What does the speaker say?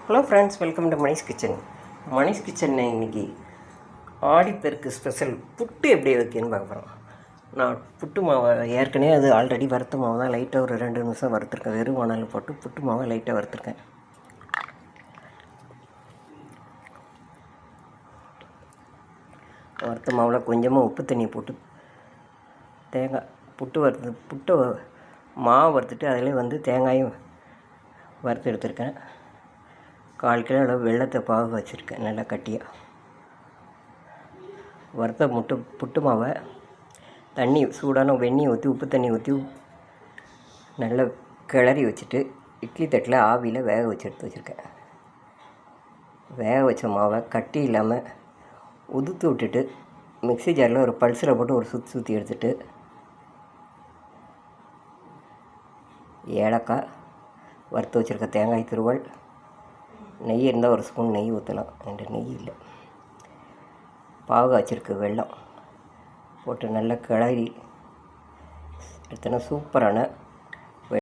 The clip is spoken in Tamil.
Hello friends, welcome to Manish kitchen. Manish கிச்சனில் இன்றைக்கி ஆடிப்பெருக்கு ஸ்பெஷல் புட்டு எப்படி வைக்கன்னு பார்க்க போகிறோம். நான் புட்டு மாவை ஏற்கனவே அது ஆல்ரெடி வறுத்த மாவு தான், லைட்டாக ஒரு 2 நிமிஷம் வறுத்துருக்கேன். வெறும் மணல் போட்டு புட்டு மாவை லைட்டாக வறுத்துருக்கேன். வறுத்த மாவில் கொஞ்சமாக உப்பு தண்ணி போட்டு தேங்காய் புட்டை மாவு வறுத்துட்டு அதில் தேங்காயும் வறுத்து எடுத்துருக்கேன். 1/4 கிலோ அளவு வெள்ளத்தை பாகு வச்சுருக்கேன், நல்லா கட்டியாக. வறுத்த புட்டு மாவை தண்ணி சூடான வெந்நீர் ஊற்றி உப்பு தண்ணி ஊற்றி நல்லா கிளறி வச்சுட்டு இட்லி தட்டில் ஆவியில் வேக வச்சு எடுத்து வச்சுருக்கேன். வேக வச்ச மாவை கட்டி இல்லாமல் உதுத்து விட்டுட்டு மிக்ஸி ஜாரில் ஒரு பல்ஸில் போட்டு ஒரு சுற்றி எடுத்துகிட்டு ஏலக்காய், வறுத்து வச்சுருக்க தேங்காய் துருவல், நெய் இருந்தால் 1 ஸ்பூன் நெய் ஊற்றலாம். என்கிட்ட நெய் இல்லை. பாகு வச்சுருக்க வெல்லம் போட்டு நல்லா கிளறி எடுத்தோன்னா சூப்பரான